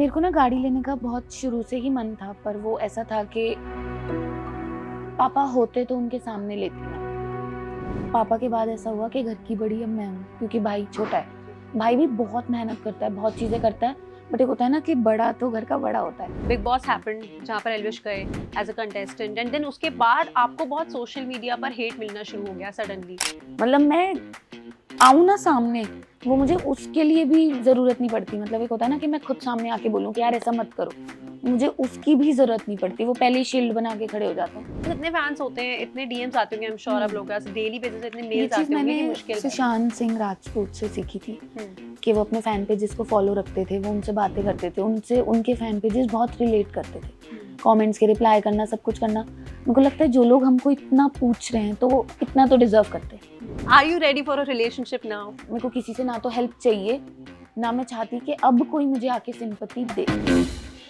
मेरे को ना गाड़ी लेने का बहुत शुरू से ही मन था, पर वो ऐसा था कि पापा होते तो उनके सामने लेती मैं। पापा के बाद ऐसा हुआ कि घर की बड़ी अब मैं हूँ, क्योंकि भाई छोटा है। भाई भी बहुत मेहनत करता है, बहुत चीज़ें करता है, बट एक होता है ना कि बड़ा तो घर का बड़ा होता है। बिग बॉस हैपेंड जहाँ पर एल्विश गए as a contestant and then उसके बाद आपको बहुत सोशल मीडिया पर हेट मिलना शुरू हो गया सडनली। मतलब मैं आऊँ ना सामने, वो मुझे उसके लिए भी ज़रूरत नहीं पड़ती। मतलब एक होता है ना कि मैं खुद सामने आके बोलूँ कि यार ऐसा मत करो, मुझे उसकी भी ज़रूरत नहीं पड़ती। वो पहले ही शील्ड बना के खड़े हो जाते हैं। इतने फैंस होते हैं, इतने डीएम्स आते होंगे, आई एम श्योर आप लोगों के पास डेली बेसिस पे इतने ये मेल्स चीज़ आते होंगे कि मैंने मुश्किल है। सुशांत सिंह राजपूत से सीखी थी कि वो अपने फ़ैन पेजेस को फॉलो रखते थे, वो उनसे बातें करते थे, उनसे उनके फ़ैन पेजेस बहुत रिलेट करते थे। कमेंट्स के रिप्लाई करना, सब कुछ करना। मेरे को लगता है जो लोग हमको इतना पूछ रहे हैं तो वो इतना तो डिज़र्व करते हैं। Are you ready for a relationship now? मेरे को किसी से ना तो हेल्प चाहिए, ना मैं चाहती कि अब कोई मुझे आके सिंपैथी दे।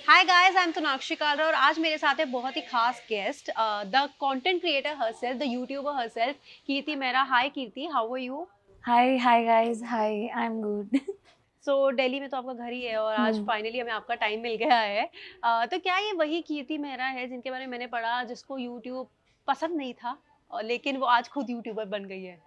Hi guys, I am Tonakshi Kalra और आज मेरे साथ है बहुत ही खास guest, the content creator herself, the YouTuber herself, Kirti Mehra. Hi Kirti, how are you? Hi hi guys, hi, I am good. So Delhi में तो आपका घर ही है और आज फाइनली हमें आपका टाइम मिल गया है। तो क्या ये वही कीर्ति मेहरा है जिनके बारे में मैंने पढ़ा, जिसको यूट्यूब पसंद नहीं था और लेकिन वो आज खुद यूट्यूबर बन गई है?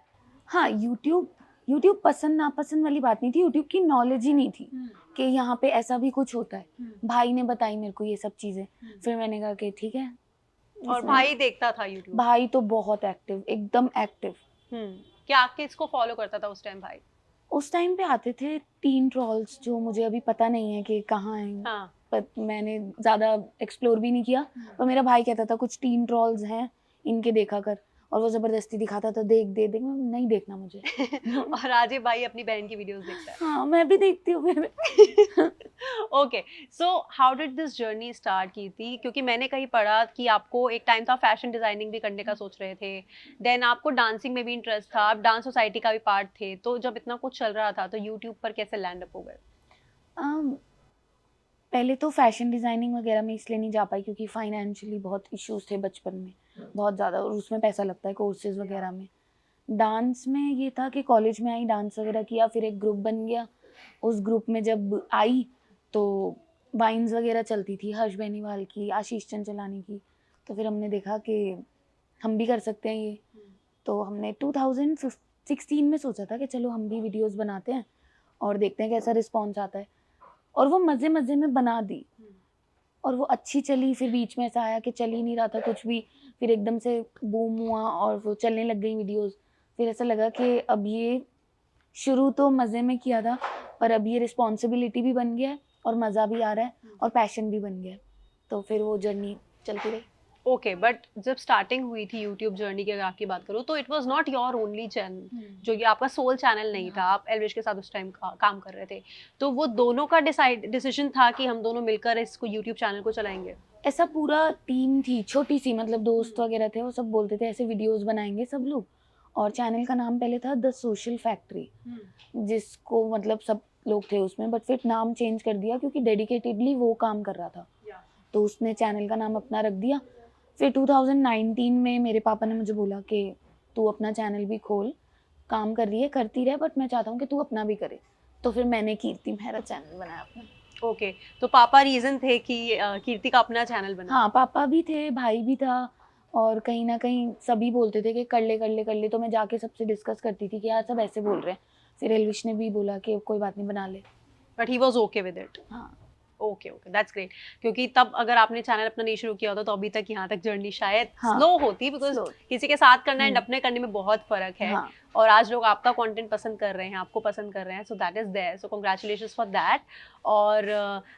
हाँ, यूट्यूब पसंद नापसंद वाली बात नहीं थी, यूट्यूब की नॉलेज ही नहीं थी कि यहाँ पे ऐसा भी कुछ होता है। भाई ने बताई मेरे को ये सब चीज़ें, फिर मैंने कहा कि ठीक है। और इसमें भाई देखता था यूट्यूब? भाई तो बहुत एक्टिव, एकदम एक्टिव। क्या आपके इसको फॉलो करता था उस टाइम भाई? उस टाइम पे आते थे टीन ट्रॉल्स, जो मुझे अभी पता नहीं है कि कहाँ हैं। हाँ। पर मैंने ज़्यादा एक्सप्लोर भी नहीं किया। पर मेरा भाई कहता था कुछ टीन ट्रॉल्स हैं, इनके देखा कर, और वो ज़बरदस्ती दिखाता था, देख दे देख, मैं नहीं देखना मुझे। और आज ये भाई अपनी बहन की वीडियोस देखता है। हाँ, मैं भी देखती हूँ फिर। Okay, so how did this journey start की थी? क्योंकि मैंने कहीं पढ़ा कि आपको एक टाइम था फैशन डिजाइनिंग भी करने का सोच रहे थे, देन आपको डांसिंग में भी इंटरेस्ट था, आप डांस सोसाइटी का भी पार्ट थे, तो जब इतना कुछ चल रहा था तो यूट्यूब पर कैसे लैंड अप हो गए? अम, पहले तो फैशन डिज़ाइनिंग वगैरह में इसलिए नहीं जा पाई क्योंकि फाइनेंशियली बहुत इश्यूज़ थे बचपन में, बहुत ज़्यादा, और उसमें पैसा लगता है कोर्सेज़ वगैरह में। डांस में ये था कि कॉलेज में आई, डांस वगैरह किया, फिर एक ग्रुप बन गया। उस ग्रुप में जब आई तो वाइन्स वगैरह चलती थी, हर्ष बेनीवाल की, आशीष चंचलानी की। तो फिर हमने देखा कि हम भी कर सकते हैं ये। तो हमने 2016 में सोचा था कि चलो हम भी वीडियोज़ बनाते हैं और देखते हैं कैसा रिस्पॉन्स आता है। और वो मज़े-मज़े में बना दी और वो अच्छी चली। फिर बीच में ऐसा आया कि चल ही नहीं रहा था कुछ भी, फिर एकदम से बूम हुआ और वो चलने लग गई वीडियोज़। फिर ऐसा लगा कि अब ये शुरू तो मज़े में किया था, पर अब ये रिस्पॉन्सिबिलिटी भी बन गया है और मज़ा भी आ रहा है और पैशन भी बन गया है। तो फिर वो जर्नी चलती रही। ओके, बट जब स्टार्टिंग हुई थी यूट्यूब जर्नी की अगर आपकी बात करूँ तो it was not your only channel, जो ये आपका सोल चैनल नहीं था, आप एलविश के साथ उस टाइम काम कर रहे थे, तो वो दोनों का डिसीजन था कि हम दोनों मिलकर इसको यूट्यूब चैनल को चलाएंगे? ऐसा पूरा टीम थी, छोटी-सी, मतलब दोस्त वगैरह थे, वो सब बोलते थे ऐसे वीडियोज़ बनाएँगे सब लोग। और चैनल का नाम पहले था द सोशल फैक्ट्री, जिसको मतलब सब लोग थे उसमें, बट फिर नाम चेंज कर दिया क्योंकि डेडिकेटेडली वो काम कर रहा था। तो उसने चैनल का नाम अपना रख दिया। फिर 2019 में मेरे पापा ने मुझे बोला कि तू अपना चैनल भी खोल, काम कर रही है, करती रहे, बट मैं चाहता हूँ कि तू अपना भी करे। तो फिर मैंने कीर्ति मेहरा चैनल बनाया अपना। ओके, तो पापा रीजन थे कि कीर्ति का अपना चैनल बना? हाँ, पापा भी थे, भाई भी था, और कहीं न कहीं सभी बोलते थे कि कर ले, कर ले, कर ले। तो मैं जाके सबसे डिस्कस करती थी कि यार सब ऐसे बोल रहे हैं। फिर एल्विश ने भी बोला कि कोई बात नहीं, बना ले। But he was okay with it? हाँ। Okay, okay, that's great. क्योंकि तब अगर आपने चैनल अपना नहीं शुरू किया होता तो अभी तक यहाँ तक जर्नी शायद हाँ, स्लो होती, बिकॉज स्लो। किसी के साथ करना एंड अपने करने में बहुत फर्क है। हाँ। और आज लोग आपका कंटेंट पसंद कर रहे हैं, आपको पसंद कर रहे हैं, so that is there, so congratulations for that. और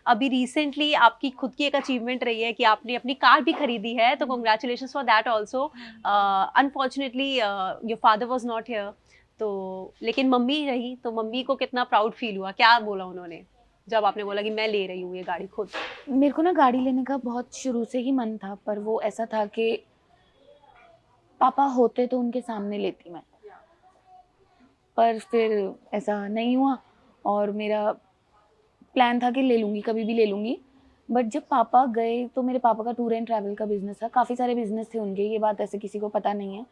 अभी रिसेंटली आपकी खुद की एक अचीवमेंट रही है कि आपने अपनी कार भी खरीदी है, तो congratulations for that also. Unfortunately your father was not here, तो लेकिन मम्मी रही, तो मम्मी को कितना प्राउड फील हुआ, क्या बोला उन्होंने जब आपने बोला कि मैं ले रही हूँ ये गाड़ी खुद? मेरे को ना गाड़ी लेने का बहुत शुरू से ही मन था, पर वो ऐसा था कि पापा होते तो उनके सामने लेती मैं। पर फिर ऐसा नहीं हुआ और मेरा प्लान था कि ले लूँगी, कभी भी ले लूँगी। बट जब पापा गए तो मेरे पापा का टूर एंड ट्रैवल का बिज़नेस था, काफ़ी सारे बिज़नेस थे उनके, ये बात ऐसे किसी को पता नहीं है।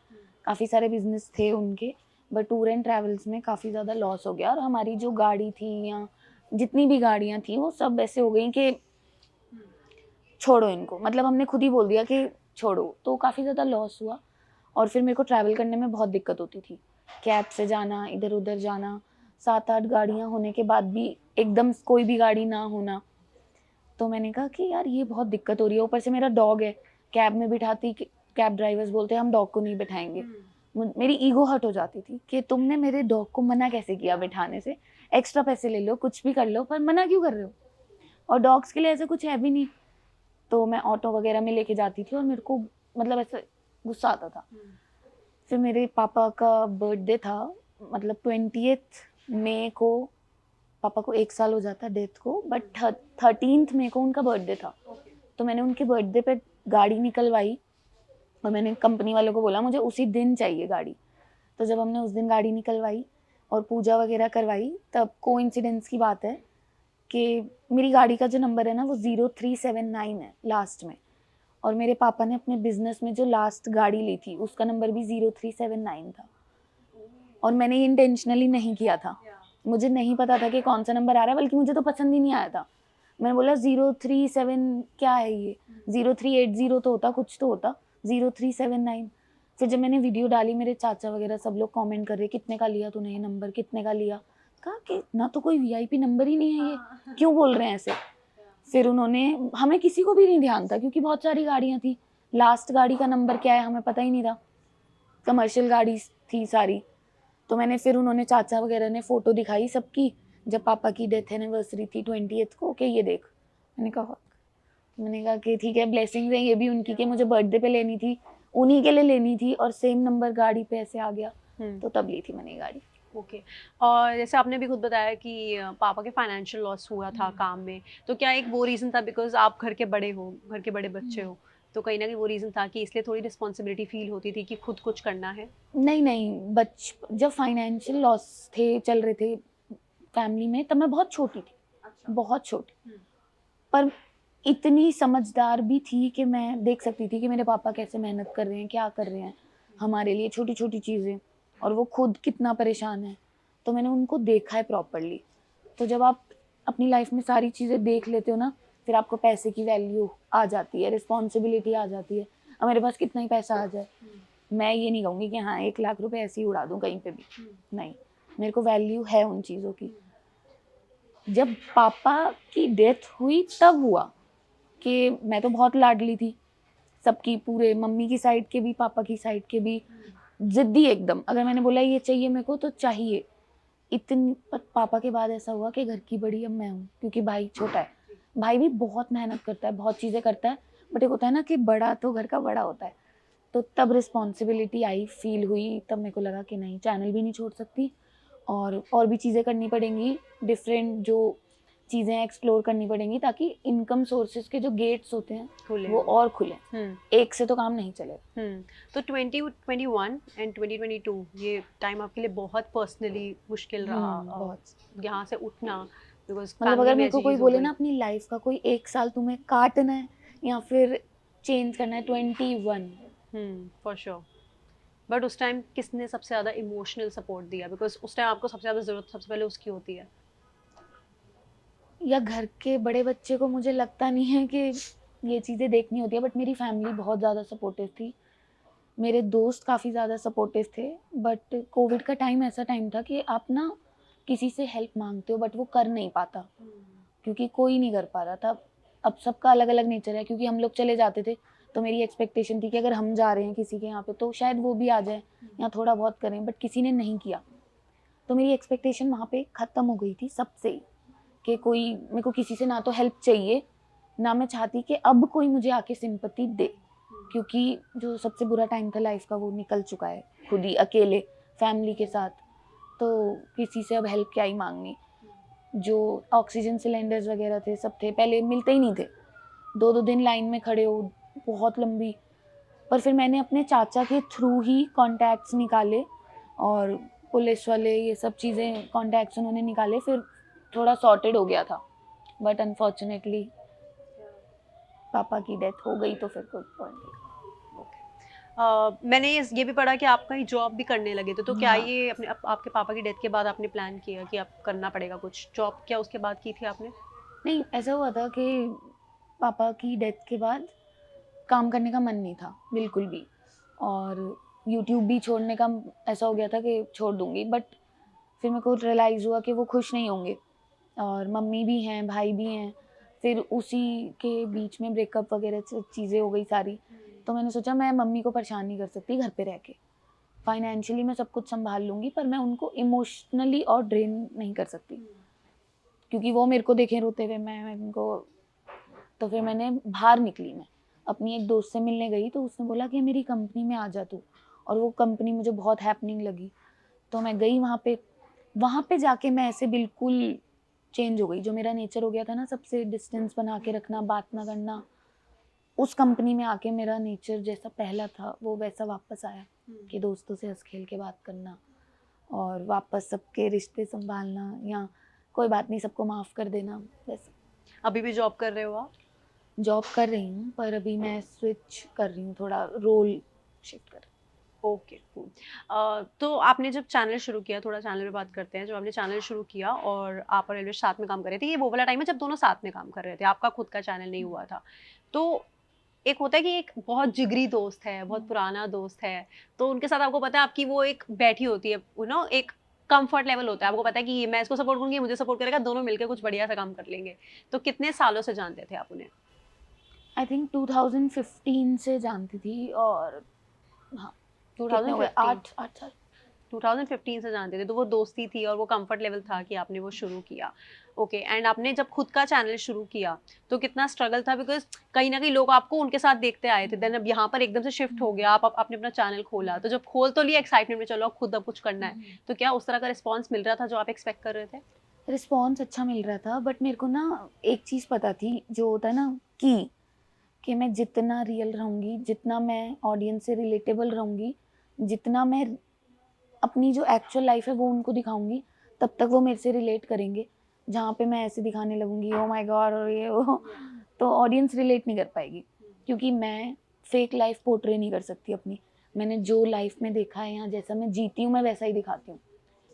काफ़ी सारे बिज़नेस थे उनके, बट टूर एंड ट्रैवल्स में काफ़ी ज़्यादा लॉस हो गया और हमारी जो गाड़ी थी या जितनी भी गाड़ियाँ थी वो सब ऐसे हो गई कि छोड़ो इनको, मतलब हमने खुद ही बोल दिया कि छोड़ो, तो काफ़ी ज़्यादा लॉस हुआ। और फिर मेरे को ट्रैवल करने में बहुत दिक्कत होती थी, कैब से जाना, इधर उधर जाना, 7-8 गाड़ियाँ होने के बाद भी एकदम कोई भी गाड़ी ना होना। तो मैंने कहा कि यार ये बहुत दिक्कत हो रही है, ऊपर से मेरा डॉग है, कैब में बिठाती, कैब ड्राइवर्स बोलते हैं हम डॉग को नहीं बिठाएंगे। मेरी ईगो हर्ट हो जाती थी कि तुमने मेरे डॉग को मना कैसे किया बिठाने से, एक्स्ट्रा पैसे ले लो, कुछ भी कर लो, पर मना क्यों कर रहे हो, और डॉग्स के लिए ऐसा कुछ है भी नहीं। तो मैं ऑटो वगैरह में लेके जाती थी और मेरे को मतलब ऐसा गुस्सा आता था। फिर मेरे पापा का बर्थडे था, मतलब 20th मई को पापा को 1 साल हो जाता डेथ को, बट 13th मई को उनका बर्थडे था। तो मैंने उनके बर्थडे पे गाड़ी निकलवाई और मैंने कंपनी वालों को बोला मुझे उसी दिन चाहिए गाड़ी। तो जब हमने उस दिन गाड़ी निकलवाई और पूजा वगैरह करवाई, तब कोइंसिडेंस की बात है कि मेरी गाड़ी का जो नंबर है ना वो 0379 है लास्ट में, और मेरे पापा ने अपने बिजनेस में जो लास्ट गाड़ी ली थी उसका नंबर भी 0379 था। और मैंने ये इंटेंशनली नहीं किया था, मुझे नहीं पता था कि कौन सा नंबर आ रहा है, बल्कि मुझे तो पसंद ही नहीं आया था। मैंने बोला 037 क्या है ये, 0380 तो होता, कुछ तो होता, 0379। फिर जब मैंने वीडियो डाली, मेरे चाचा वगैरह सब लोग कमेंट कर रहे कितने का लिया तूने ये नंबर, कितने का लिया। कहा कि ना तो कोई वीआईपी नंबर ही नहीं है ये, क्यों बोल रहे हैं ऐसे। फिर उन्होंने, हमें किसी को भी नहीं ध्यान था क्योंकि बहुत सारी गाड़ियाँ थी, लास्ट गाड़ी का नंबर क्या है हमें पता ही नहीं था, कमर्शियल गाड़ी थी सारी। तो मैंने, फिर उन्होंने चाचा वगैरह ने फ़ोटो दिखाई सबकी, जब पापा की डेथ एनिवर्सरी थी 20th को, कि ये देख। मैंने कहा कि ठीक है, ब्लेसिंग्स हैं ये भी उनकी कि मुझे बर्थडे पे लेनी थी, उन्हीं के लिए लेनी थी, और सेम नंबर गाड़ी पे ऐसे आ गया, तो तब ली थी मैंने ये गाड़ी। ओके। और जैसे आपने भी खुद बताया कि पापा के फाइनेंशियल लॉस हुआ था काम में, तो क्या एक वो रीज़न था बिकॉज आप घर के बड़े हो, घर के बड़े बच्चे हो, तो कहीं ना कहीं वो रीज़न था कि इसलिए थोड़ी रिस्पॉन्सिबिलिटी फील होती थी कि खुद कुछ करना है? नहीं, जब फाइनेंशियल लॉस थे, चल रहे थे फैमिली में, तब मैं बहुत छोटी थी। अच्छा। बहुत छोटी, पर इतनी समझदार भी थी कि मैं देख सकती थी कि मेरे पापा कैसे मेहनत कर रहे हैं, क्या कर रहे हैं हमारे लिए, छोटी छोटी चीज़ें, और वो खुद कितना परेशान है। तो मैंने उनको देखा है प्रॉपरली। तो जब आप अपनी लाइफ में सारी चीज़ें देख लेते हो ना, फिर आपको पैसे की वैल्यू आ जाती है, रिस्पॉन्सिबिलिटी आ जाती है। अब मेरे पास कितना ही पैसा आ जाए, मैं ये नहीं कहूँगी कि हाँ 1 लाख रुपए ऐसे ही उड़ा दूँ कहीं पे भी, नहीं, मेरे को वैल्यू है उन चीज़ों की। जब पापा की डेथ हुई तब हुआ कि मैं तो बहुत लाडली थी सबकी, पूरे मम्मी की साइड के भी, पापा की साइड के भी, जिद्दी एकदम। अगर मैंने बोला ये चाहिए मेरे को तो चाहिए। इतनी, पापा के बाद ऐसा हुआ कि घर की बड़ी अब मैं हूँ, क्योंकि भाई छोटा है। भाई भी बहुत मेहनत करता है, बहुत चीज़ें करता है, बट एक होता है ना कि बड़ा तो घर का बड़ा होता है। तो तब रिस्पॉन्सिबिलिटी आई, फील हुई, तब मेरे को लगा कि नहीं, चैनल भी नहीं छोड़ सकती, और भी चीज़ें करनी पड़ेंगी, डिफरेंट जो चीज़ें एक्सप्लोर करनी पड़ेंगी, ताकि इनकम सोर्सेज के जो गेट्स होते हैं वो और खुलें। एक से तो काम नहीं चलेगा। तो 2021 एंड 2022 ये टाइम आपके लिए बहुत पर्सनली मुश्किल रहा, बहुत। यहाँ से उठना, बिकॉज मतलब अगर मेरे को कोई बोले ना अपनी लाइफ का कोई 1 साल तुम्हें काटना है या फिर चेंज करना है, 21। For sure. बट उस टाइम किसने सबसे ज़्यादा इमोशनल सपोर्ट दिया, बिकॉज उस टाइम आपको सबसे ज़्यादा ज़रूरत सबसे पहले उसकी होती है? या घर के बड़े बच्चे को मुझे लगता नहीं है कि ये चीज़ें देखनी होती है, बट मेरी फैमिली बहुत ज़्यादा सपोर्टिव थी, मेरे दोस्त काफ़ी ज़्यादा सपोर्टिव थे। बट कोविड का टाइम ऐसा टाइम था कि आप ना किसी से हेल्प मांगते हो बट वो कर नहीं पाता, क्योंकि कोई नहीं कर पा रहा था। अब सबका अलग अलग नेचर है, क्योंकि हम लोग चले जाते थे तो मेरी एक्सपेक्टेशन थी कि अगर हम जा रहे हैं किसी के यहाँ पे तो शायद वो भी आ जाए या थोड़ा बहुत करें, बट किसी ने नहीं किया। तो मेरी एक्सपेक्टेशन वहाँ पे ख़त्म हो गई थी सबसे ही, कि कोई, मेरे को किसी से ना तो हेल्प चाहिए, ना मैं चाहती कि अब कोई मुझे आके सिंपैथी दे, क्योंकि जो सबसे बुरा टाइम था लाइफ का वो निकल चुका है, खुद ही अकेले फैमिली के साथ। तो किसी से अब हेल्प क्या ही मांगनी। जो ऑक्सीजन सिलेंडर्स वगैरह थे सब थे, पहले मिलते ही नहीं थे, 2-2 दिन लाइन में खड़े हो, बहुत लंबी। पर फिर मैंने अपने चाचा के थ्रू ही कॉन्टैक्ट्स निकाले, और पुलिस वाले ये सब चीज़ें कॉन्टैक्ट्स उन्होंने निकाले, फिर थोड़ा सॉर्टेड हो गया था। बट अनफॉर्चुनेटली पापा की डेथ हो गई तो फिर कोई पॉइंट नहीं। मैंने ये भी पढ़ा कि आप कहीं जॉब भी करने लगे थे, तो क्या हाँ। ये आपके पापा की डेथ के बाद आपने प्लान किया कि अब करना पड़ेगा कुछ जॉब, क्या उसके बाद की थी आपने? नहीं, ऐसा हुआ था कि पापा की डेथ के बाद काम करने का मन नहीं था बिल्कुल भी, और यूट्यूब भी छोड़ने का ऐसा हो गया था कि छोड़ दूँगी, बट फिर मेरे को रियलाइज़ हुआ कि वो खुश नहीं होंगे, और मम्मी भी हैं, भाई भी हैं, फिर उसी के बीच में ब्रेकअप वगैरह चीज़ें हो गई सारी। तो मैंने सोचा मैं मम्मी को परेशान नहीं कर सकती घर पे रह के। फाइनेंशियली मैं सब कुछ सँभाल लूँगी, पर मैं उनको इमोशनली और ड्रेन नहीं कर सकती, क्योंकि वो मेरे को देखें रोते हुए, मैं उनको। तो फिर मैंने बाहर निकली मैं, अपनी एक दोस्त से मिलने गई, तो उसने बोला कि मेरी कंपनी में आ जा तू, और वो कंपनी मुझे बहुत हैपनिंग लगी। तो मैं गई वहाँ पे जाके मैं ऐसे बिल्कुल चेंज हो गई, जो मेरा नेचर हो गया था ना सबसे डिस्टेंस बना के रखना, बात ना करना, उस कंपनी में आके मेरा नेचर जैसा पहला था वो वैसा वापस आया, कि दोस्तों से हँस खेल के बात करना, और वापस सबके रिश्ते सँभालना, या कोई बात नहीं सबको माफ़ कर देना, वैसा। अभी भी जॉब कर रहे हो आप? जॉब कर रही हूँ, पर अभी मैं स्विच कर रही हूँ, थोड़ा रोल शिफ्ट कर रही ओके, कूल। तो आपने जब चैनल शुरू किया, थोड़ा चैनल पे बात करते हैं, जब आपने चैनल शुरू किया और आप और एल्विश साथ में काम कर रहे थे, ये वो वाला टाइम है जब दोनों साथ में काम कर रहे थे, आपका खुद का चैनल नहीं हुआ था। तो एक होता है कि एक बहुत जिगरी दोस्त है, बहुत पुराना दोस्त है, तो उनके साथ आपको पता है आपकी वो एक बैठी होती है, एक कंफर्ट लेवल होता है, आपको पता है कि ये मैं इसको सपोर्ट करूँगी, ये मुझे सपोर्ट करेगा, दोनों मिलकर कुछ बढ़िया सा काम कर लेंगे। तो कितने सालों से जानते थे आप उन्हें? आई थिंक 2015 से जानती थी, और हाँ, कितने हो गए, 2015 8 साल। 2015 से जानते थे, तो वो दोस्ती थी और वो कंफर्ट लेवल था कि आपने वो शुरू किया। ओके, एंड आपने जब खुद का चैनल शुरू किया तो कितना स्ट्रगल था, बिकॉज कहीं ना कहीं लोग आपको उनके साथ देखते आए थे, देन अब यहाँ पर एकदम से शिफ्ट हो गया, आपने अपना चैनल खोला, तो जब खोल तो लिया एक्साइटमेंट में, चलो अब खुद अब कुछ करना है, तो क्या उस तरह का रिस्पॉन्स मिल रहा था जो आप एक्सपेक्ट कर रहे थे? रिस्पॉन्स अच्छा मिल रहा था, बट मेरे को ना एक चीज़ पता थी, जो होता है ना कि मैं जितना रियल रहूँगी, जितना मैं ऑडियंस से रिलेटेबल रहूँगी, जितना मैं अपनी जो एक्चुअल लाइफ है वो उनको दिखाऊँगी, तब तक वो मेरे से रिलेट करेंगे। जहाँ पे मैं ऐसे दिखाने लगूँगी, ओह माय गॉड और ये वो, तो ऑडियंस रिलेट नहीं कर पाएगी, क्योंकि मैं फेक लाइफ पोर्ट्रे नहीं कर सकती अपनी। मैंने जो लाइफ में देखा है या जैसा मैं जीती हूँ, मैं वैसा ही दिखाती हूँ।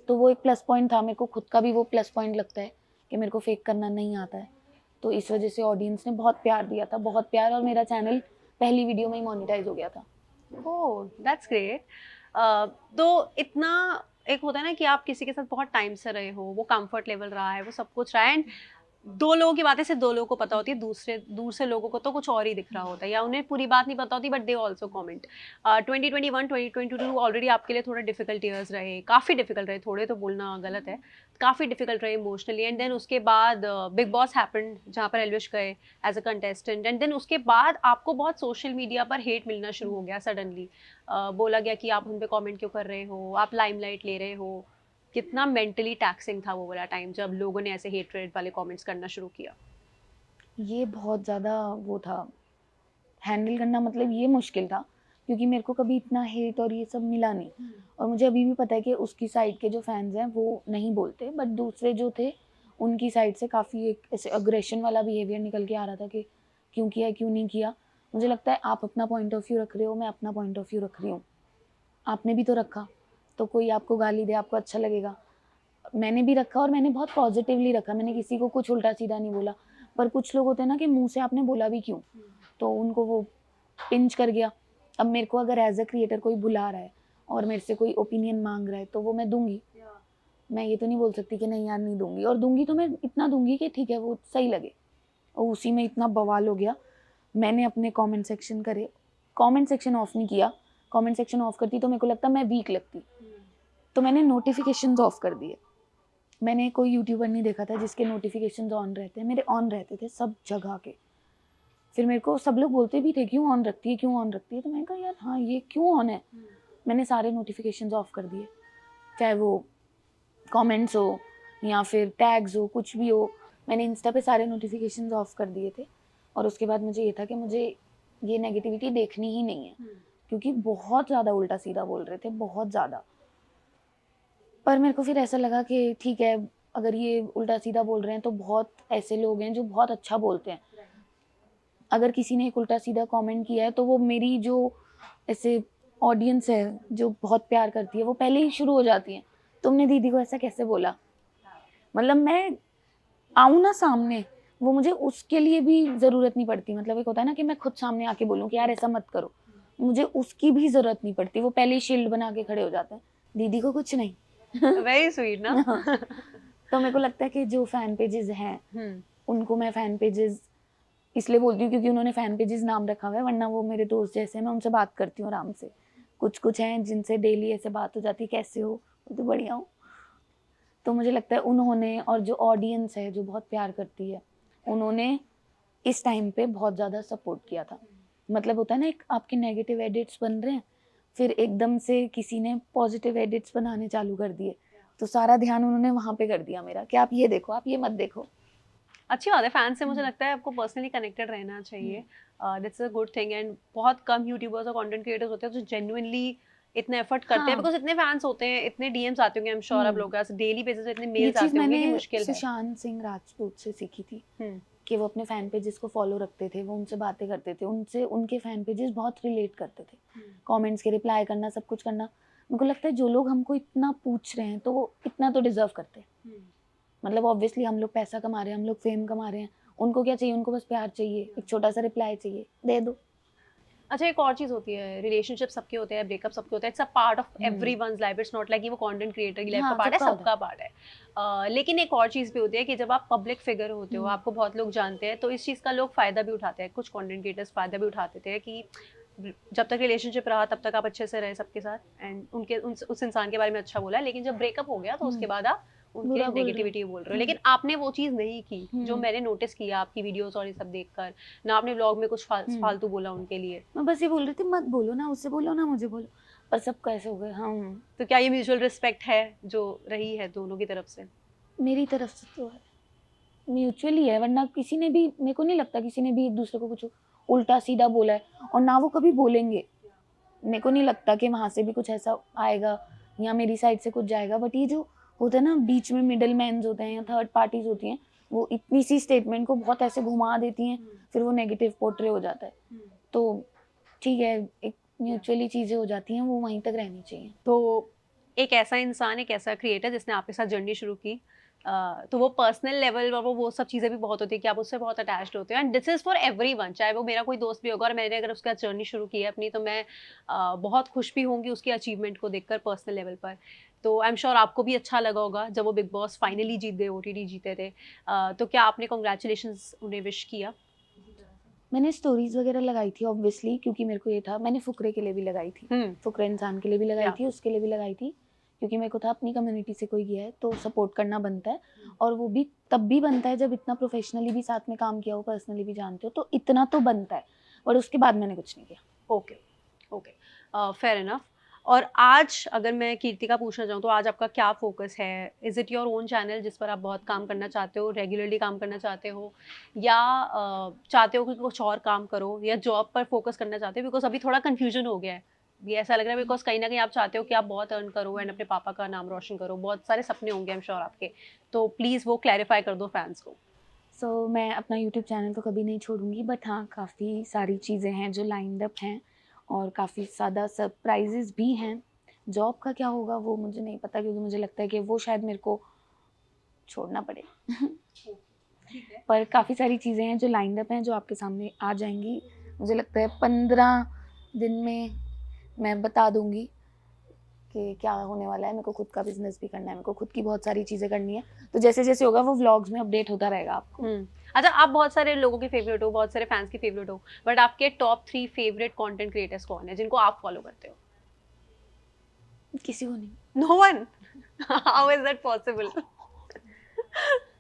तो वो एक प्लस पॉइंट था, मेरे को खुद का भी वो प्लस पॉइंट लगता है कि मेरे को फेक करना नहीं आता है। तो इस वजह से ऑडियंस ने बहुत प्यार दिया था, बहुत प्यार, और मेरा चैनल पहली वीडियो में ही मोनेटाइज़ हो गया था। ओह, दैट्स ग्रेट। तो इतना एक होता है ना कि आप किसी के साथ बहुत टाइम से रहे हो, वो कंफर्ट लेवल रहा है, वो सब कुछ रहा है, एंड दो लोगों की बातें सिर्फ दो लोगों को पता होती है, दूसरे दूर से लोगों को तो कुछ और ही दिख रहा होता है, या उन्हें पूरी बात नहीं पता होती, but they also comment. 2021 2022 already आपके लिए थोड़ा डिफिकल्ट ईयर्स रहे, काफ़ी डिफिकल्ट रहे, थोड़े तो बोलना गलत है, काफ़ी डिफिकल्ट रहे इमोशनली, एंड देन उसके बाद बिग बॉस हैपेंड जहाँ पर एल्विश गए as a contestant, and then उसके बाद आपको बहुत सोशल मीडिया पर हेट मिलना शुरू हो गया सडनली। बोला गया कि आप उन पे कमेंट क्यों कर रहे हो, आप लाइमलाइट ले रहे हो। कितना मेंटली टैक्सिंग था वो वाला टाइम जब लोगों ने ऐसे हेट्रेड वाले कमेंट्स करना शुरू किया? ये बहुत ज़्यादा वो था, हैंडल करना, मतलब ये मुश्किल था, क्योंकि मेरे को कभी इतना हेट और ये सब मिला नहीं। और मुझे अभी भी पता है कि उसकी साइड के जो फैंस हैं वो नहीं बोलते, बट दूसरे जो थे उनकी साइड से काफ़ी एक ऐसे अग्रेशन वाला बिहेवियर निकल के आ रहा था कि क्यों किया, क्यों नहीं किया। मुझे लगता है आप अपना पॉइंट ऑफ व्यू रख रहे हो, मैं अपना पॉइंट ऑफ व्यू रख रही हूँ, आपने भी तो रखा, तो कोई आपको गाली दे आपको अच्छा लगेगा। मैंने भी रखा, और मैंने बहुत पॉजिटिवली रखा, मैंने किसी को कुछ उल्टा सीधा नहीं बोला। पर कुछ लोग होते हैं ना कि मुंह से आपने बोला भी क्यों, तो उनको वो पिंच कर गया। अब मेरे को अगर एज अ क्रिएटर कोई बुला रहा है और मेरे से कोई ओपिनियन मांग रहा है, तो वो मैं दूंगी। मैं ये तो नहीं बोल सकती कि नहीं यार नहीं दूंगी, और दूंगी तो मैं इतना दूंगी कि ठीक है वो सही लगे। और उसी में इतना बवाल हो गया, मैंने अपने कमेंट सेक्शन करे, कमेंट सेक्शन ऑफ नहीं किया। कमेंट सेक्शन ऑफ करती तो मेरे को लगता मैं वीक लगती, तो मैंने नोटिफिकेशंस ऑफ कर दिए। मैंने कोई यूट्यूबर नहीं देखा था जिसके नोटिफिकेशंस ऑन रहते हैं, मेरे ऑन रहते थे सब जगह के। फिर मेरे को सब लोग बोलते भी थे क्यों ऑन रखती है, क्यों ऑन रखती है, तो मैंने कहा यार हाँ ये क्यों ऑन है। मैंने सारे नोटिफिकेशंस ऑफ कर दिए, चाहे वो कमेंट्स हो या फिर टैग्स हो, कुछ भी हो। मैंने इंस्टा पे सारे नोटिफिकेशंस ऑफ कर दिए थे, और उसके बाद मुझे ये था कि मुझे ये नेगेटिविटी देखनी ही नहीं है, क्योंकि बहुत ज़्यादा उल्टा सीधा बोल रहे थे, बहुत ज़्यादा। पर मेरे को फिर ऐसा लगा कि ठीक है, अगर ये उल्टा सीधा बोल रहे हैं तो बहुत ऐसे लोग हैं जो बहुत अच्छा बोलते हैं। अगर किसी ने एक उल्टा सीधा कमेंट किया है तो वो मेरी जो ऐसे ऑडियंस है जो बहुत प्यार करती है, वो पहले ही शुरू हो जाती है, तुमने दीदी को ऐसा कैसे बोला। मतलब मैं आऊँ ना सामने, वो मुझे उसके लिए भी ज़रूरत नहीं पड़ती। मतलब एक होता है ना कि मैं खुद सामने आके बोलूँ कि यार ऐसा मत करो, मुझे उसकी भी ज़रूरत नहीं पड़ती, वो पहले ही शील्ड बना के खड़े हो जाते हैं, दीदी को कुछ नहीं। वेरी स्वीट ना। तो मेरे को लगता है कि जो फ़ैन पेजेस हैं, हम्म, उनको मैं फ़ैन पेजेस इसलिए बोलती हूँ क्योंकि उन्होंने फ़ैन पेजेस नाम रखा हुआ है, वरना वो मेरे दोस्त जैसे हैं, मैं उनसे बात करती हूँ आराम से। कुछ हैं जिनसे डेली ऐसे बात हो जाती है, कैसे हो? तो बढ़िया हूँ। तो मुझे लगता है उन्होंने और जो ऑडियंस है जो बहुत प्यार करती है, उन्होंने इस टाइम पे बहुत ज़्यादा सपोर्ट किया था। मतलब होता है ना, एक आपके नेगेटिव एडिट्स बन रहे हैं, फिर एकदम से किसी ने पॉजिटिव एडिट्स बनाने चालू कर दिए, तो सारा ध्यान उन्होंने वहाँ पे कर दिया मेरा कि आप ये देखो, आप ये मत देखो। अच्छी बात है। फैन से मुझे लगता है आपको पर्सनली कनेक्टेड रहना चाहिए, that's a good thing. And बहुत कम यूट्यूबर्स और कंटेंट क्रिएटर्स होते हैं जो जेन्युइनली इतना एफर्ट करते हैं, हाँ। बिकॉज इतने फैंस होते हैं, इतने डीएम्स आते होंगे, आई एम श्योर आप लोगों के पास डेली बेसिस पे इतने ये मेल्स चीज़ आते होंगे मैंने कि मुश्किल है। सुशांत सिंह राजपूत से सीखी थी हम्म, कि वो अपने फ़ैन पेजेस को फॉलो रखते थे, वो उनसे बातें करते थे, उनसे उनके फ़ैन पेजेस बहुत रिलेट करते थे। कमेंट्स के रिप्लाई करना, सब कुछ करना। मेरे को लगता है जो लोग हमको इतना पूछ रहे हैं, तो वो इतना तो डिज़र्व करते हैं। मतलब ऑब्वियसली हम लोग पैसा कमा रहे हैं, हम लोग फ़ेम कमा रहे हैं, उनको क्या चाहिए? उनको बस प्यार चाहिए, एक छोटा-सा रिप्लाई चाहिए, दे दो। अच्छा, एक और चीज़ होती है, रिलेशनशिप सबके होते हैं, ब्रेकअप सबके होते हैं, it's a part of hmm. Everyone's life, it's not like कि वो कंटेंट क्रिएटर की लाइफ का हाँ, पार्ट है, सबका होता है। सबका पार्ट है। लेकिन एक और चीज़ भी होती है कि जब आप पब्लिक फिगर होते हो, हुँ। आपको बहुत लोग जानते हैं, तो इस चीज़ का लोग फ़ायदा भी उठाते हैं, कुछ कंटेंट क्रिएटर्स फ़ायदा भी उठाते थे कि जब तक रिलेशनशिप रहा तब तक आप अच्छे से रहे सबके साथ एंड उनके उस इंसान के बारे में अच्छा बोला, लेकिन जब ब्रेकअप हो गया तो उसके बाद आप उनके बुरा बोल रहे हो। नेगेटिविटी बोल रहे हो। लेकिन आपने वो चीज़ नहीं की, जो हुँ। मैंने नोटिस किया आपकी वीडियोज़ और ये सब देखकर। ना आपने व्लॉग में कुछ हुँ। फालतू बोला उनके लिए। मैं बस ये बोल रही थी, मत बोलो ना, उससे बोलो ना, मुझे बोलो। पर सब कैसे हो गए, हम तो क्या ये म्यूचुअल रिस्पेक्ट है जो रही है दोनों की तरफ से? मेरी तरफ से तो है, म्यूचुअली है, वरना किसी ने भी, मेरे को नहीं लगता किसी ने भी एक दूसरे को कुछ उल्टा-सीधा बोला है, और ना वो कभी बोलेंगे। मेरे को नहीं लगता कि वहाँ से भी कुछ ऐसा आएगा या मेरी साइड से कुछ जाएगा। बट ये जो होता है ना, बीच में मिडल मैन्स होते हैं या थर्ड पार्टीज़ होती हैं, वो इतनी सी स्टेटमेंट को बहुत ऐसे घुमा देती हैं, फिर वो नेगेटिव पोर्ट्रे हो जाता है। तो ठीक है, एक म्यूचुअली चीज़ें हो जाती हैं, वो वहीं तक रहनी चाहिए। तो एक ऐसा इंसान, एक ऐसा क्रिएटर जिसने आपके साथ जर्नी शुरू की, तो वो पर्सनल लेवल और वो सब चीज़ें भी बहुत होती है कि आप उससे बहुत अटैच्ड होते हो and this is for everyone. चाहे वो मेरा कोई दोस्त भी होगा और मैंने अगर उसके साथ जर्नी शुरू की है अपनी, तो मैं बहुत खुश भी होंगी उसकी अचीवमेंट को देखकर पर्सनल लेवल पर। तो आई एम श्योर आपको भी अच्छा लगा होगा जब वो बिग बॉस फाइनली जीत गए, ओटीटी जीते थे। तो क्या आपने कांग्रेचुलेशंस उन्हें विश किया? मैंने स्टोरीज़ वगैरह लगाई थी ऑब्वियसली, क्योंकि मेरे को ये था, मैंने फुकरे के लिए भी लगाई थी। हुँ, फुकरे इंसान के लिए भी लगाई या थी, उसके लिए भी लगाई थी, क्योंकि मेरे को था अपनी कम्युनिटी से कोई गया है तो सपोर्ट करना बनता है, और वो भी तब भी बनता है जब इतना प्रोफेशनली भी साथ में काम किया हो, पर्सनली भी जानते हो, तो इतना तो बनता है। और उसके बाद मैंने कुछ नहीं किया। Okay, okay, fair enough. और आज अगर मैं कीर्ति का पूछना चाहूँ तो आज आपका क्या फ़ोकस है? Is it your own channel जिस पर आप बहुत काम करना चाहते हो, रेगुलरली काम करना चाहते हो, या चाहते हो कि कुछ और काम करो, या जॉब पर फ़ोकस करना चाहते हो? बिकॉज़ अभी थोड़ा कन्फ्यूज़न हो गया है। ये ऐसा लग रहा है बिकॉज़ कहीं न कहीं आप चाहते हो कि आप बहुत अर्न करो एंड अपने पापा का नाम रोशन करो, बहुत सारे सपने होंगे आई एम श्योर आपके। तो प्लीज़ वो क्लैरिफ़ाई कर दो फैन्स को। सो मैं अपना यूट्यूब चैनल तो कभी नहीं छोड़ूँगी, बट हाँ, काफ़ी सारी चीज़ें हैं जो लाइन्ड अप हैं, और काफ़ी ज़्यादा सरप्राइज़ेज़ भी हैं। जॉब का क्या होगा वो मुझे नहीं पता, क्योंकि मुझे लगता है कि वो शायद मेरे को छोड़ना पड़े। ठीक है। पर काफ़ी सारी चीज़ें हैं जो लाइन्ड अप हैं, जो आपके सामने आ जाएँगी। मुझे लगता है 15 दिन में मैं बता दूँगी कि क्या होने वाला है। मेरे को खुद का बिज़नेस भी करना है, मेरे को खुद की बहुत सारी चीज़ें करनी है। तो जैसे-जैसे होगा वो व्लॉग्स में अपडेट होता रहेगा आपको। हुँ। अच्छा, आप बहुत सारे लोगों के फ़ेवरेट हो, बहुत सारे फैन्स के फ़ेवरेट हो, बट आपके टॉप 3 फ़ेवरेट कंटेंट क्रिएटर्स कौन हैं, जिनको आप फ़ॉलो करते हो? किसी को नहीं। No one? How is that possible?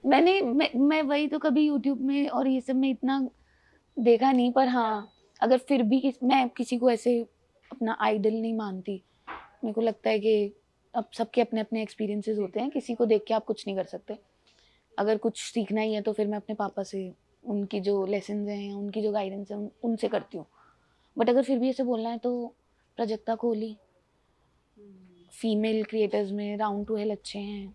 मैं वही तो, कभी यूट्यूब में और ये सब में इतना देखा नहीं, पर हाँ, अगर फिर भी मैं किसी को ऐसे अपना आइडल नहीं मानती। मेरे को लगता है कि अब सबके अपने-अपने एक्सपीरियंसेस होते हैं, किसी को देख के आप कुछ नहीं कर सकते। अगर कुछ सीखना ही है तो फिर मैं अपने पापा से, उनकी जो लेसन्स हैं या उनकी जो गाइडेंस है उनसे करती हूँ। बट अगर फिर भी ऐसे बोलना है तो प्राजक्ता कोहली, फीमेल क्रिएटर्स में राउंड टू हेल अच्छे हैं,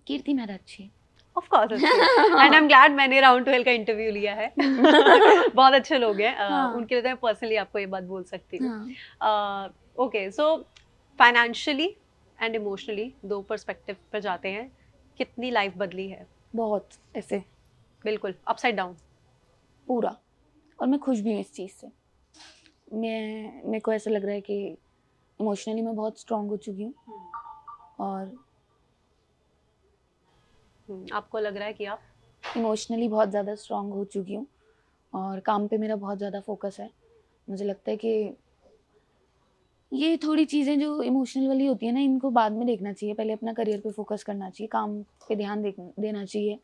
कीर्ति मेहरा अच्छी है। Of course and I am glad मैंने राउंड 12 का इंटरव्यू लिया है बहुत अच्छे लोग हैं हाँ. उनके लिए तो मैं पर्सनली आपको ये बात बोल सकती हूँ हाँ. Okay so financially and emotionally दो पर्सपेक्टिव पर जाते हैं कितनी लाइफ बदली है बहुत ऐसे बिल्कुल अपसाइड डाउन पूरा, और मैं खुश भी हूँ इस चीज़ से। मेरे को ऐसा लग रहा है कि इमोशनली मैं बहुत स्ट्रांग हो चुकी हूँ, और आपको लग रहा है कि आप इमोशनली बहुत ज़्यादा स्ट्रांग हो चुकी हूँ, और काम पे मेरा बहुत ज़्यादा फोकस है। मुझे लगता है कि ये थोड़ी चीज़ें जो इमोशनल वाली होती है ना, इनको बाद में देखना चाहिए, पहले अपना करियर पे फोकस करना चाहिए, काम पे ध्यान देना चाहिए।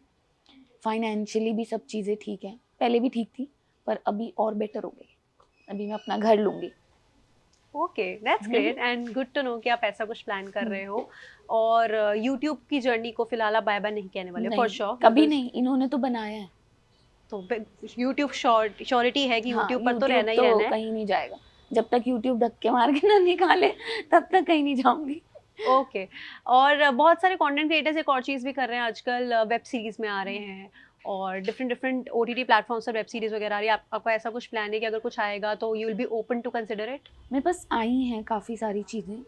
फाइनेंशियली भी सब चीज़ें ठीक हैं, पहले भी ठीक थी पर अभी और बेटर हो गई। अभी मैं अपना घर लूँगी। Okay that's great and good to know कि आप ऐसा कुछ प्लान कर रहे हो। और यूट्यूब की जर्नी को फिलहाल आप बाय बाय नहीं कहने वाले फॉर श्योर कभी नहीं, इन्होंने तो बनाया है। तो यूट्यूब श्योरिटी है कि हाँ, यूट्यूब पर तो YouTube रहना ही रहना है। कहीं नहीं जाएगा जब तक यूट्यूब धक्के मार के ना निकाले, तब तक कहीं नहीं जाऊंगी। ओके और बहुत सारे कंटेंट क्रिएटर्स एक और चीज़ भी कर रहे हैं आजकल, वेब सीरीज में आ रहे हैं और डिफरेंट OTT प्लेटफॉर्म्स पर वेब सीरीज वगैरह आ रही है। आपका ऐसा कुछ प्लान है कि अगर कुछ आएगा तो you will be open to consider it? मेरे पास आई हैं काफ़ी सारी चीज़ें,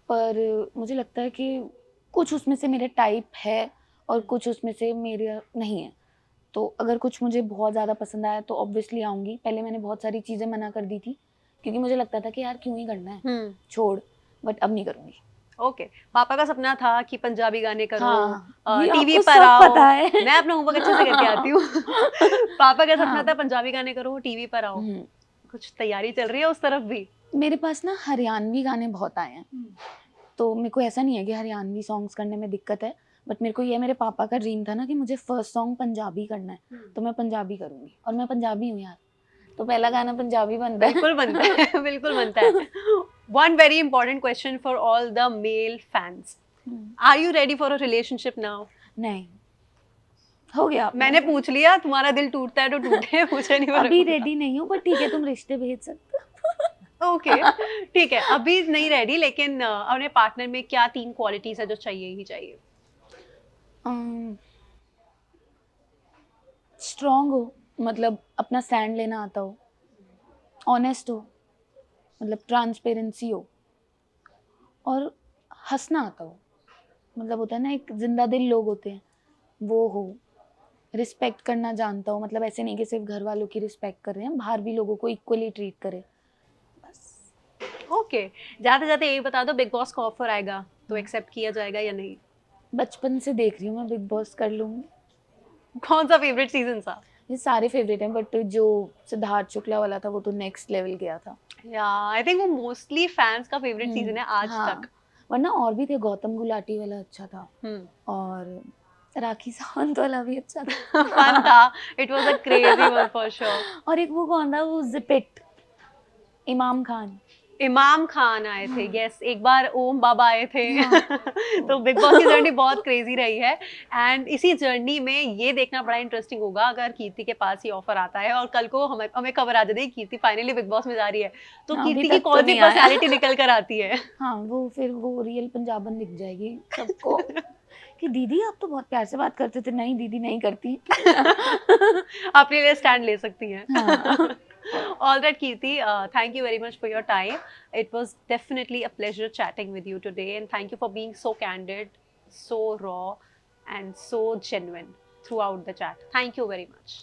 पर मुझे लगता है कि कुछ उसमें से मेरे टाइप है और कुछ उसमें से मेरे नहीं है। तो अगर कुछ मुझे बहुत ज़्यादा पसंद आया तो ऑब्वियसली आऊँगी। पहले मैंने बहुत सारी चीज़ें मना कर दी थी क्योंकि मुझे लगता था कि यार क्यों ही करना है, छोड़, बट अब नहीं करूँगी। ओके पापा का सपना था कि पंजाबी गाने करो, हाँ, ये टीवी आपको पर सब आओ। पता है। मैं अपना होमवर्क अच्छे से करके आती हूँ पापा का सपना हाँ। था पंजाबी गाने करो, टीवी पर आओ। कुछ तैयारी चल रही है उस तरफ भी? मेरे पास ना हरियाणवी गाने बहुत आए हैं, तो मेरे को ऐसा नहीं है कि हरियाणवी सॉन्ग्स करने में दिक्कत है, बट मेरे को ये मेरे पापा का ड्रीम था ना कि मुझे फर्स्ट सॉन्ग पंजाबी करना है, तो मैं पंजाबी करूँगी, और मैं पंजाबी हूँ यार, तो पहला गाना पंजाबी बनता है। बिल्कुल बनता है बिल्कुल बनता है। One very important question for all the male fans. Are you ready for a relationship now? नहीं, हो गया आपने। मैंने पूछ लिया, तुम्हारा दिल टूटता है तो टूटे, मुझे नहीं अभी रेडी नहीं हूँ, पर ठीक है, तुम रिश्ते भेज सकते हो। ओके ठीक है, अभी नहीं रेडी, लेकिन अपने पार्टनर में क्या 3 क्वालिटीज है जो चाहिए ही चाहिए? स्ट्रॉन्ग हो, मतलब अपना स्टैंड लेना आता हो, ऑनेस्ट हो, मतलब ट्रांसपेरेंसी हो, और हंसना आता हो, मतलब होता है ना एक जिंदा दिल लोग होते हैं, वो हो, रिस्पेक्ट करना जानता हो, मतलब ऐसे नहीं कि सिर्फ घर वालों की रिस्पेक्ट कर रहे हैं, बाहर भी लोगों को इक्वली ट्रीट करे, बस। ओके जाते जाते यही बता दो, बिग बॉस का ऑफर आएगा तो एक्सेप्ट किया जाएगा या नहीं? बचपन से देख रही हूँ मैं बिग बॉस, कर लूँगी। कौन सा फेवरेट सीजन था? ये सारे फेवरेट हैं, बट जो सिद्धार्थ शुक्ला वाला था वो तो नेक्स्ट लेवल गया था। या आई थिंक वो मोस्टली फैंस का फेवरेट सीजन है आज तक। वरना और भी थे, गौतम गुलाटी वाला अच्छा था, और राखी सावंत वाला भी अच्छा था। फन था, it was a crazy one for sure. और एक वो कौन था, वो जिपिट, इमाम खान आए थे, यस एक बार ओम बाबा आए थे। तो बिग बॉस की जर्नी बहुत क्रेजी रही है एंड इसी जर्नी में ये देखना बड़ा इंटरेस्टिंग होगा अगर कीर्ति के पास ये ऑफर आता है और कल को हमें खबर आ जाती है कीर्ति फाइनली बिग बॉस में जा रही है, तो कीर्ति की कौन सी पर्सनैलिटी निकल कर आती है? हाँ, वो फिर वो रियल पंजाबन दिख जाएगी सबको कि दीदी आप तो बहुत प्यार से बात करते थे, नहीं दीदी नहीं करती। अपने लिए स्टैंड ले सकती हैं। All right, Kirti, thank you very much for your time. It was definitely a pleasure chatting with you today, and thank you for being so candid, so raw, and so genuine throughout the chat. Thank you very much.